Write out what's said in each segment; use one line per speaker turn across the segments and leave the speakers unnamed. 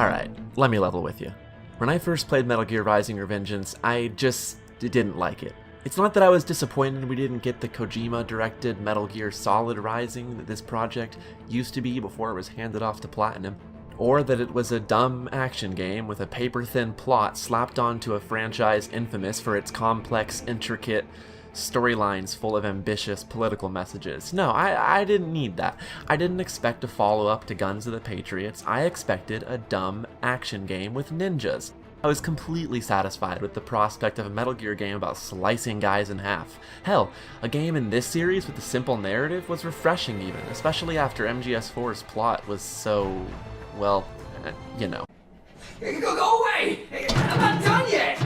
Alright, let me level with you. When I first played Metal Gear Rising: Revengeance, I just didn't like it. It's not that I was disappointed we didn't get the Kojima-directed Metal Gear Solid Rising that this project used to be before it was handed off to Platinum, or that it was a dumb action game with a paper-thin plot slapped onto a franchise infamous for its complex, intricate storylines full of ambitious political messages. No, I didn't need that. I didn't expect a follow-up to Guns of the Patriots. I expected a dumb action game with ninjas. I was completely satisfied with the prospect of a Metal Gear game about slicing guys in half. Hell, a game in this series with a simple narrative was refreshing even, especially after MGS4's plot was so, well, you know.
Go away! I'm not done yet!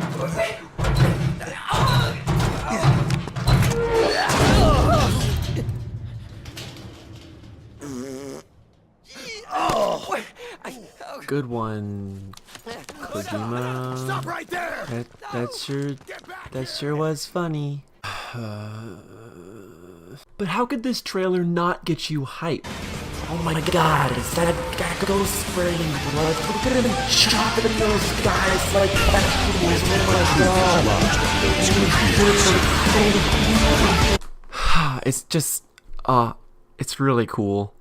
Good one, Kojima.
Stop right there!
That sure was funny. But how could this trailer not get you hyped? Oh my god, is that ghost spraying blood? Look at him chopping those guys like vegetables. Oh my god. It's just, it's really cool.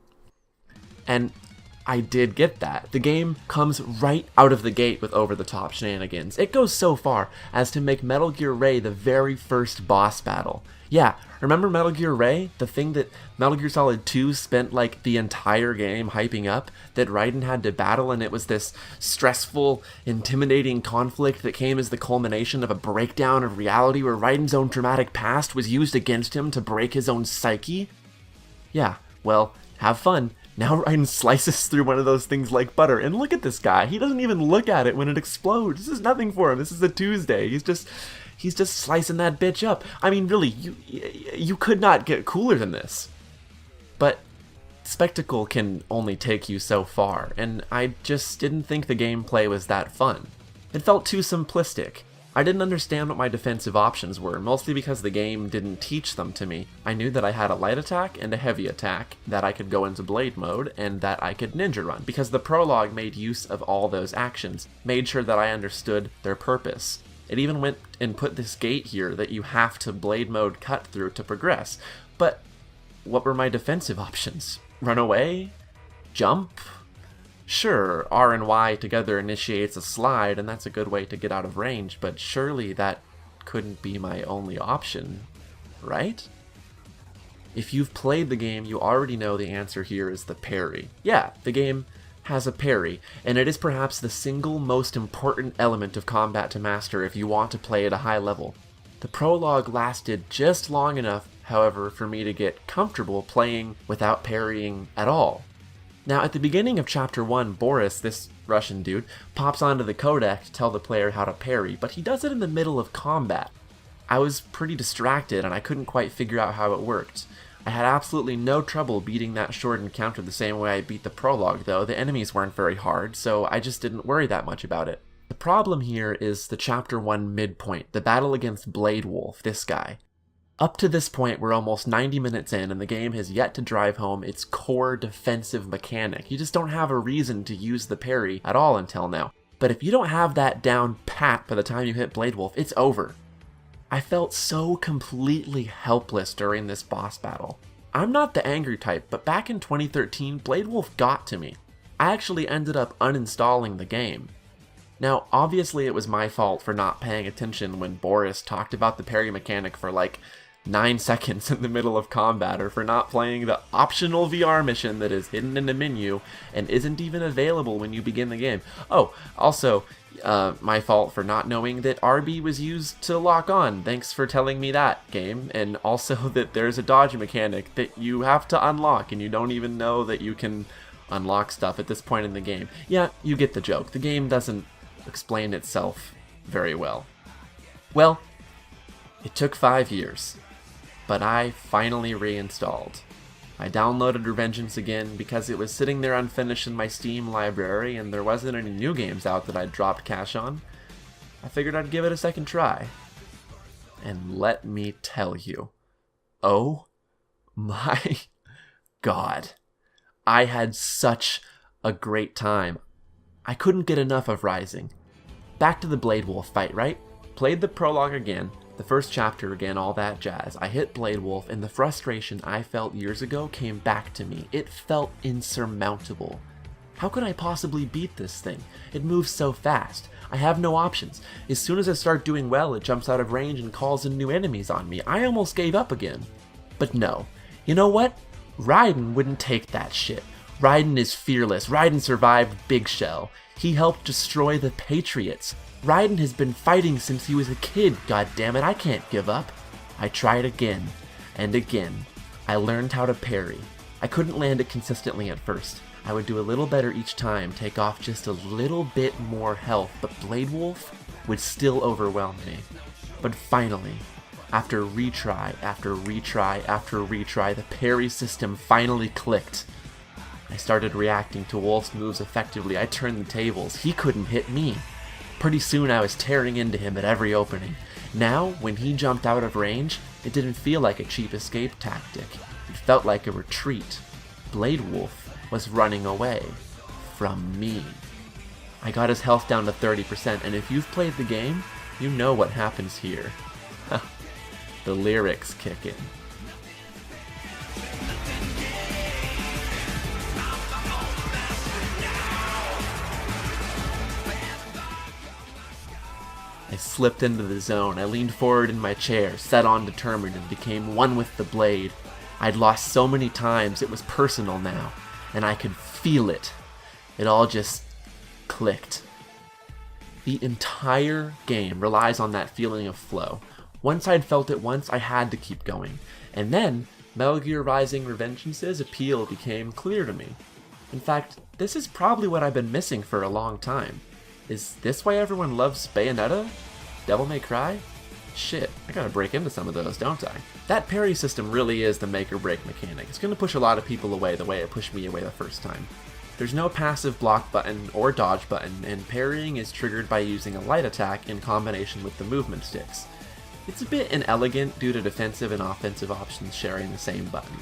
And I did get that. The game comes right out of the gate with over-the-top shenanigans. It goes so far as to make Metal Gear Ray the very first boss battle. Yeah, remember Metal Gear Ray? The thing that Metal Gear Solid 2 spent like the entire game hyping up, that Raiden had to battle, and it was this stressful, intimidating conflict that came as the culmination of a breakdown of reality where Raiden's own traumatic past was used against him to break his own psyche? Yeah, well, have fun. Now Raiden slices through one of those things like butter, and look at this guy. He doesn't even look at it when it explodes. This is nothing for him. This is a Tuesday. He's just slicing that bitch up. I mean, really, you could not get cooler than this. But spectacle can only take you so far, and I just didn't think the gameplay was that fun. It felt too simplistic. I didn't understand what my defensive options were, mostly because the game didn't teach them to me. I knew that I had a light attack and a heavy attack, that I could go into blade mode, and that I could ninja run, because the prologue made use of all those actions, made sure that I understood their purpose. It even went and put this gate here that you have to blade mode cut through to progress. But what were my defensive options? Run away? Jump? Sure, R and Y together initiates a slide, and that's a good way to get out of range, but surely that couldn't be my only option, right? If you've played the game, you already know the answer here is the parry. Yeah, the game has a parry, and it is perhaps the single most important element of combat to master if you want to play at a high level. The prologue lasted just long enough, however, for me to get comfortable playing without parrying at all. Now, at the beginning of Chapter 1, Boris, this Russian dude, pops onto the codec to tell the player how to parry, but he does it in the middle of combat. I was pretty distracted, and I couldn't quite figure out how it worked. I had absolutely no trouble beating that short encounter the same way I beat the prologue, though. The enemies weren't very hard, so I just didn't worry that much about it. The problem here is the Chapter 1 midpoint, the battle against Blade Wolf, this guy. Up to this point, we're almost 90 minutes in, and the game has yet to drive home its core defensive mechanic. You just don't have a reason to use the parry at all until now. But if you don't have that down pat by the time you hit Blade Wolf, it's over. I felt so completely helpless during this boss battle. I'm not the angry type, but back in 2013, Blade Wolf got to me. I actually ended up uninstalling the game. Now, obviously it was my fault for not paying attention when Boris talked about the parry mechanic for like 9 seconds in the middle of combat, or for not playing the optional VR mission that is hidden in the menu and isn't even available when you begin the game. Oh, also, my fault for not knowing that RB was used to lock on. Thanks for telling me that, game. And also that there's a dodge mechanic that you have to unlock, and you don't even know that you can unlock stuff at this point in the game. Yeah, you get the joke. The game doesn't explain itself very well. Well, it took 5 years, but I finally reinstalled. I downloaded Revengeance again because it was sitting there unfinished in my Steam library and there wasn't any new games out that I'd dropped cash on. I figured I'd give it a second try. And let me tell you, oh my god, I had such a great time. I couldn't get enough of Rising. Back to the Blade Wolf fight, right? Played the prologue again, the first chapter again, all that jazz. I hit Blade Wolf, and the frustration I felt years ago came back to me. It felt insurmountable. How could I possibly beat this thing? It moves so fast. I have no options. As soon as I start doing well, it jumps out of range and calls in new enemies on me. I almost gave up again. But no. You know what? Raiden wouldn't take that shit. Raiden is fearless. Raiden survived Big Shell. He helped destroy the Patriots. Raiden has been fighting since he was a kid, goddammit. I can't give up. I tried again and again. I learned how to parry. I couldn't land it consistently at first. I would do a little better each time, take off just a little bit more health, but Blade Wolf would still overwhelm me. But finally, after retry after retry after retry, the parry system finally clicked. I started reacting to Wolf's moves effectively. I turned the tables. He couldn't hit me. Pretty soon I was tearing into him at every opening. Now, when he jumped out of range, it didn't feel like a cheap escape tactic. It felt like a retreat. Blade Wolf was running away from me. I got his health down to 30%, and if you've played the game, you know what happens here. The lyrics kick in. I slipped into the zone. I leaned forward in my chair, set on determined, and became one with the blade. I'd lost so many times, it was personal now, and I could feel it. It all just clicked. The entire game relies on that feeling of flow. Once I'd felt it once, I had to keep going. And then, Metal Gear Rising Revengeance's appeal became clear to me. In fact, this is probably what I've been missing for a long time. Is this why everyone loves Bayonetta? Devil May Cry? Shit, I gotta break into some of those, don't I? That parry system really is the make or break mechanic. It's gonna push a lot of people away the way it pushed me away the first time. There's no passive block button or dodge button, and parrying is triggered by using a light attack in combination with the movement sticks. It's a bit inelegant due to defensive and offensive options sharing the same button.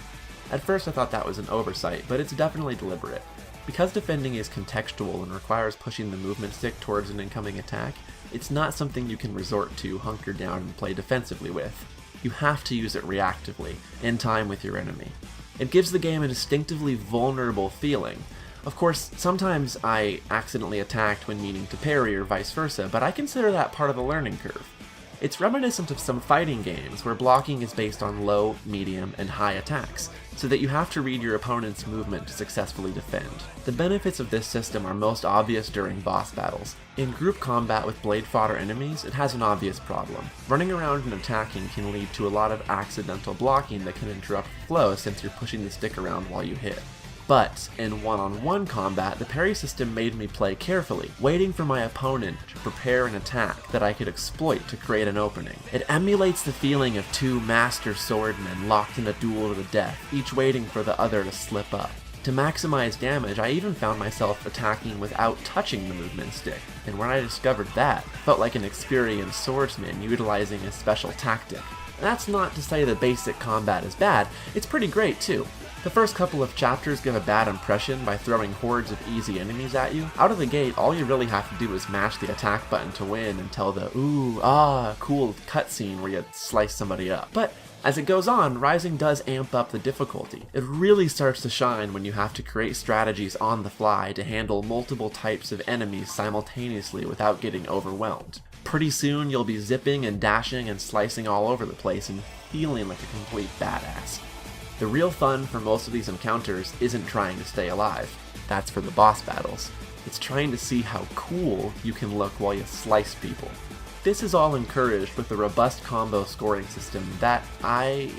At first I thought that was an oversight, but it's definitely deliberate. Because defending is contextual and requires pushing the movement stick towards an incoming attack, it's not something you can resort to, hunker down, and play defensively with. You have to use it reactively, in time with your enemy. It gives the game a distinctively vulnerable feeling. Of course, sometimes I accidentally attacked when meaning to parry or vice versa, but I consider that part of the learning curve. It's reminiscent of some fighting games where blocking is based on low, medium, and high attacks, so that you have to read your opponent's movement to successfully defend. The benefits of this system are most obvious during boss battles. In group combat with blade fodder enemies, it has an obvious problem. Running around and attacking can lead to a lot of accidental blocking that can interrupt the flow since you're pushing the stick around while you hit. But in one-on-one combat, the parry system made me play carefully, waiting for my opponent to prepare an attack that I could exploit to create an opening. It emulates the feeling of two master swordmen locked in a duel to the death, each waiting for the other to slip up. To maximize damage, I even found myself attacking without touching the movement stick, and when I discovered that, I felt like an experienced swordsman utilizing a special tactic. That's not to say the basic combat is bad, it's pretty great too. The first couple of chapters give a bad impression by throwing hordes of easy enemies at you. Out of the gate, all you really have to do is mash the attack button to win until the ooh, ah, cool cutscene where you slice somebody up. But as it goes on, Rising does amp up the difficulty. It really starts to shine when you have to create strategies on the fly to handle multiple types of enemies simultaneously without getting overwhelmed. Pretty soon, you'll be zipping and dashing and slicing all over the place and feeling like a complete badass. The real fun for most of these encounters isn't trying to stay alive. That's for the boss battles. It's trying to see how cool you can look while you slice people. This is all encouraged with a robust combo scoring system that I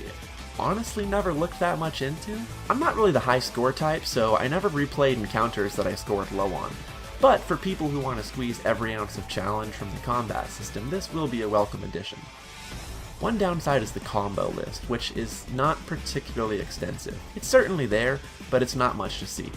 honestly never looked that much into. I'm not really the high score type, so I never replayed encounters that I scored low on. But for people who want to squeeze every ounce of challenge from the combat system, this will be a welcome addition. One downside is the combo list, which is not particularly extensive. It's certainly there, but it's not much to see.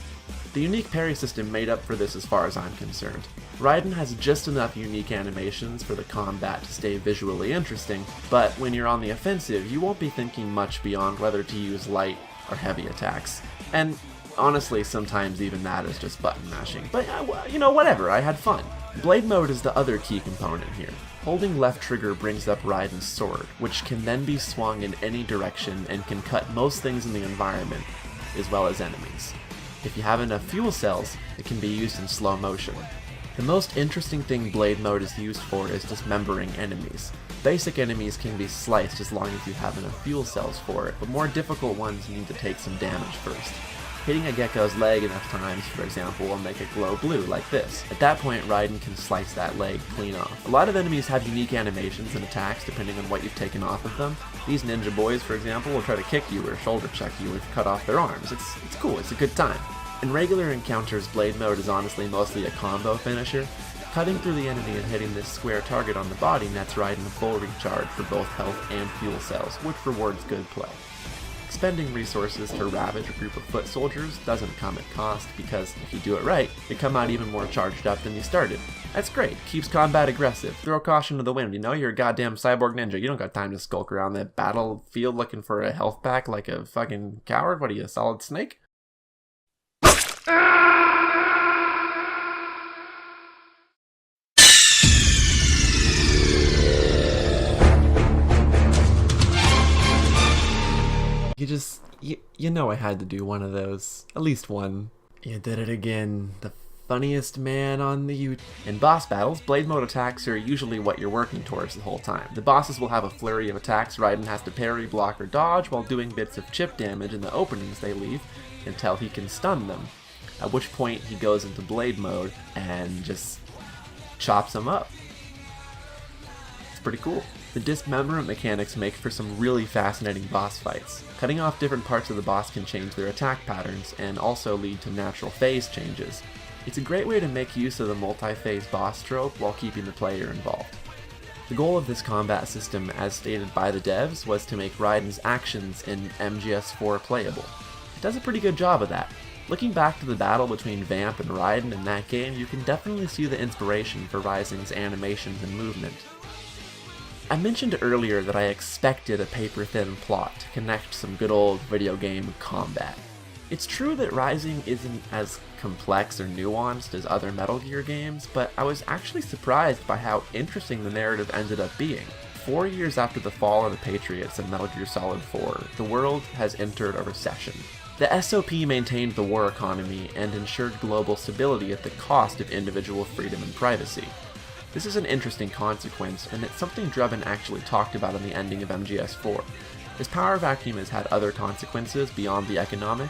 The unique parry system made up for this as far as I'm concerned. Raiden has just enough unique animations for the combat to stay visually interesting, but when you're on the offensive, you won't be thinking much beyond whether to use light or heavy attacks. And Honestly, sometimes even that is just button mashing, but you know, whatever, I had fun. Blade mode is the other key component here. Holding left trigger brings up Raiden's sword, which can then be swung in any direction and can cut most things in the environment, as well as enemies. If you have enough fuel cells, it can be used in slow motion. The most interesting thing Blade mode is used for is dismembering enemies. Basic enemies can be sliced as long as you have enough fuel cells for it, but more difficult ones need to take some damage first. Hitting a gecko's leg enough times, for example, will make it glow blue, like this. At that point, Raiden can slice that leg clean off. A lot of enemies have unique animations and attacks depending on what you've taken off of them. These ninja boys, for example, will try to kick you or shoulder check you if you cut off their arms. It's cool, it's a good time. In regular encounters, Blade mode is honestly mostly a combo finisher. Cutting through the enemy and hitting this square target on the body nets Raiden a full recharge for both health and fuel cells, which rewards good play. Expending resources to ravage a group of foot soldiers doesn't come at cost, because if you do it right, you come out even more charged up than you started. That's great, keeps combat aggressive, throw caution to the wind, you know you're a goddamn cyborg ninja, you don't got time to skulk around the battlefield looking for a health pack like a fucking coward. What are you, a solid snake? You know I had to do one of those. At least one. You did it again. The funniest man on the YouTube. In boss battles, blade mode attacks are usually what you're working towards the whole time. The bosses will have a flurry of attacks Raiden has to parry, block, or dodge while doing bits of chip damage in the openings they leave until he can stun them. At which point he goes into blade mode and just chops them up. It's pretty cool. The dismemberment mechanics make for some really fascinating boss fights. Cutting off different parts of the boss can change their attack patterns and also lead to natural phase changes. It's a great way to make use of the multi-phase boss trope while keeping the player involved. The goal of this combat system, as stated by the devs, was to make Raiden's actions in MGS4 playable. It does a pretty good job of that. Looking back to the battle between Vamp and Raiden in that game, you can definitely see the inspiration for Rising's animations and movement. I mentioned earlier that I expected a paper-thin plot to connect some good old video game combat. It's true that Rising isn't as complex or nuanced as other Metal Gear games, but I was actually surprised by how interesting the narrative ended up being. 4 years after the fall of the Patriots in Metal Gear Solid 4, the world has entered a recession. The SOP maintained the war economy and ensured global stability at the cost of individual freedom and privacy. This is an interesting consequence, and it's something Drebin actually talked about in the ending of MGS4. This power vacuum has had other consequences beyond the economic.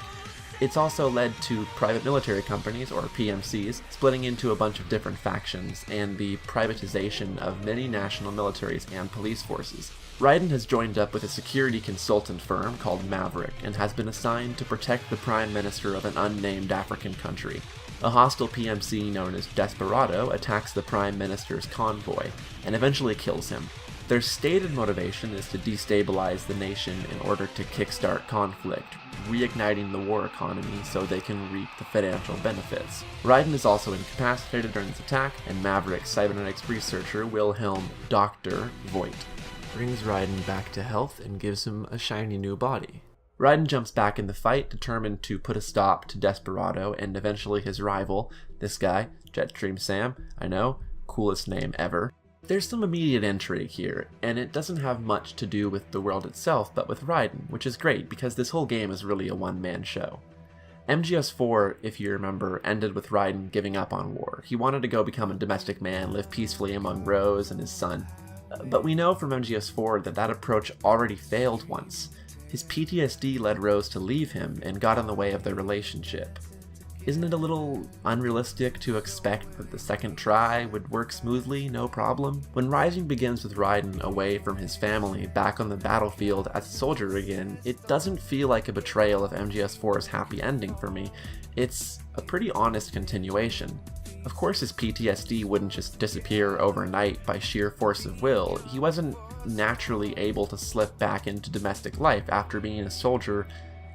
It's also led to private military companies, or PMCs, splitting into a bunch of different factions, and the privatization of many national militaries and police forces. Raiden has joined up with a security consultant firm called Maverick, and has been assigned to protect the Prime Minister of an unnamed African country. A hostile PMC known as Desperado attacks the Prime Minister's convoy, and eventually kills him. Their stated motivation is to destabilize the nation in order to kickstart conflict, reigniting the war economy so they can reap the financial benefits. Raiden is also incapacitated during this attack, and Maverick's cybernetics researcher Wilhelm Dr. Voigt brings Raiden back to health and gives him a shiny new body. Raiden jumps back in the fight, determined to put a stop to Desperado and eventually his rival, this guy, Jetstream Sam. I know, coolest name ever. There's some immediate intrigue here, and it doesn't have much to do with the world itself, but with Raiden, which is great because this whole game is really a one-man show. MGS4, if you remember, ended with Raiden giving up on war. He wanted to go become a domestic man, live peacefully among Rose and his son. But we know from MGS4 that that approach already failed once. His PTSD led Rose to leave him and got in the way of their relationship. Isn't it a little unrealistic to expect that the second try would work smoothly, no problem? When Rising begins with Raiden away from his family, back on the battlefield as a soldier again, it doesn't feel like a betrayal of MGS4's happy ending for me. It's a pretty honest continuation. Of course his PTSD wouldn't just disappear overnight by sheer force of will. He wasn't naturally able to slip back into domestic life after being a soldier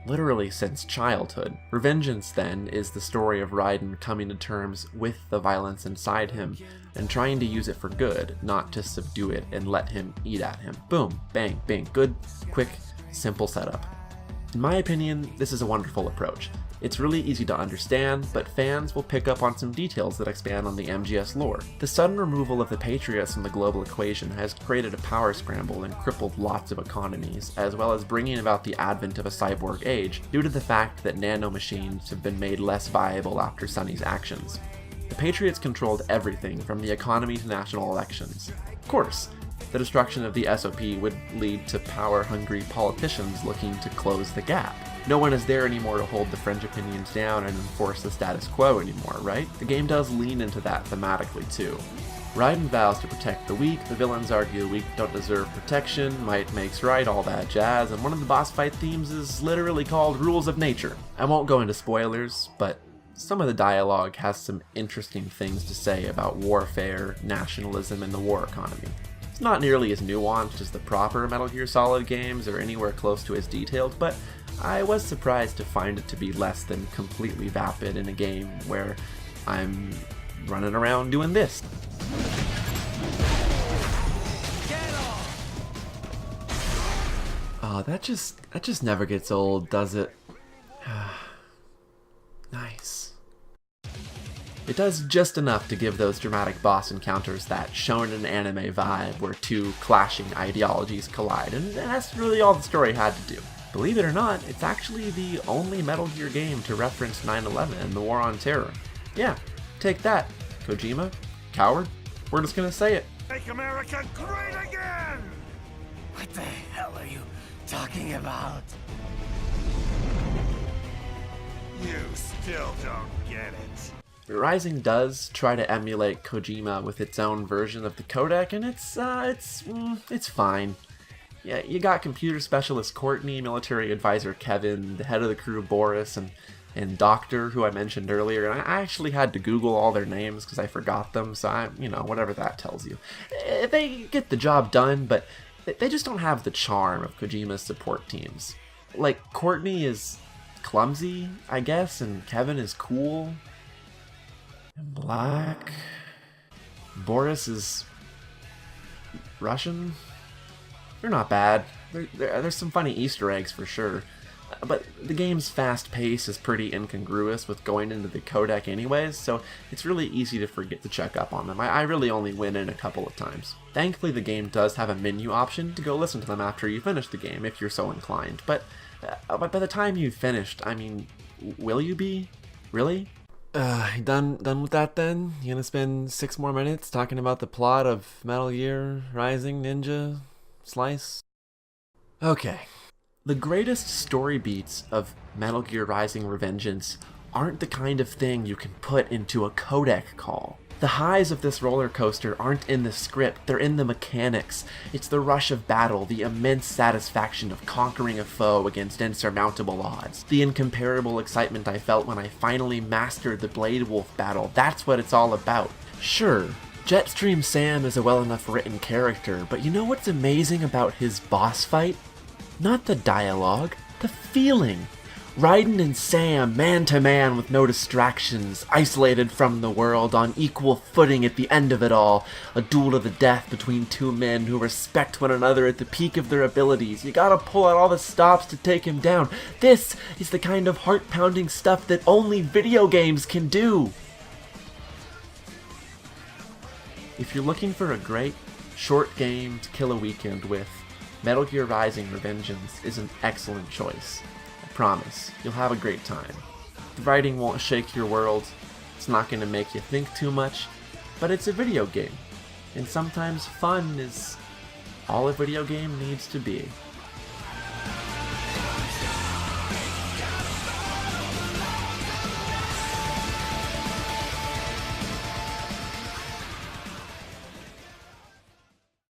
literally since childhood. Revengeance, then, is the story of Raiden coming to terms with the violence inside him and trying to use it for good, not to subdue it and let him eat at him. Boom, bang, bing. Good, quick, simple setup. In my opinion, this is a wonderful approach. It's really easy to understand, but fans will pick up on some details that expand on the MGS lore. The sudden removal of the Patriots from the global equation has created a power scramble and crippled lots of economies, as well as bringing about the advent of a cyborg age due to the fact that nanomachines have been made less viable after Sonny's actions. The Patriots controlled everything from the economy to national elections. Of course, the destruction of the SOP would lead to power-hungry politicians looking to close the gap. No one is there anymore to hold the fringe opinions down and enforce the status quo anymore, right? The game does lean into that thematically too. Raiden vows to protect the weak, the villains argue the weak don't deserve protection, might makes right, all that jazz, and one of the boss fight themes is literally called Rules of Nature. I won't go into spoilers, but some of the dialogue has some interesting things to say about warfare, nationalism, and the war economy. It's not nearly as nuanced as the proper Metal Gear Solid games or anywhere close to as detailed, but I was surprised to find it to be less than completely vapid in a game where I'm running around doing this. Oh, that just never gets old, does it? Nice. It does just enough to give those dramatic boss encounters that shonen anime vibe where two clashing ideologies collide, and that's really all the story had to do. Believe it or not, it's actually the only Metal Gear game to reference 9/11 and the War on Terror. Yeah, take that, Kojima. Coward. We're just gonna say it.
Make America great again!
What the hell are you talking about?
You still don't get it.
Rising does try to emulate Kojima with its own version of the codec, and it's fine. Yeah, you got computer specialist Courtney, military advisor Kevin, the head of the crew Boris, and Doctor, who I mentioned earlier, and I actually had to Google all their names because I forgot them, so whatever that tells you. They get the job done, but they just don't have the charm of Kojima's support teams. Like, Courtney is clumsy, I guess, and Kevin is cool and black. Boris is Russian. They're not bad. There's some funny Easter eggs for sure. But the game's fast pace is pretty incongruous with going into the codec anyways, so it's really easy to forget to check up on them. I really only went in a couple of times. Thankfully the game does have a menu option to go listen to them after you finish the game, if you're so inclined. But by the time you've finished, I mean, will you be? Really? Done with that then? You gonna spend 6 more minutes talking about the plot of Metal Gear Rising Ninja Slice? Okay. The greatest story beats of Metal Gear Rising Revengeance aren't the kind of thing you can put into a codec call. The highs of this roller coaster aren't in the script, they're in the mechanics. It's the rush of battle, the immense satisfaction of conquering a foe against insurmountable odds. The incomparable excitement I felt when I finally mastered the Blade Wolf battle, that's what it's all about. Sure, Jetstream Sam is a well enough written character, but you know what's amazing about his boss fight? Not the dialogue, the feeling. Raiden and Sam, man to man with no distractions, isolated from the world, on equal footing at the end of it all. A duel to the death between two men who respect one another at the peak of their abilities. You gotta pull out all the stops to take him down. This is the kind of heart-pounding stuff that only video games can do. If you're looking for a great, short game to kill a weekend with, Metal Gear Rising Revengeance is an excellent choice. I promise, you'll have a great time. The writing won't shake your world, it's not going to make you think too much, but it's a video game, and sometimes fun is all a video game needs to be.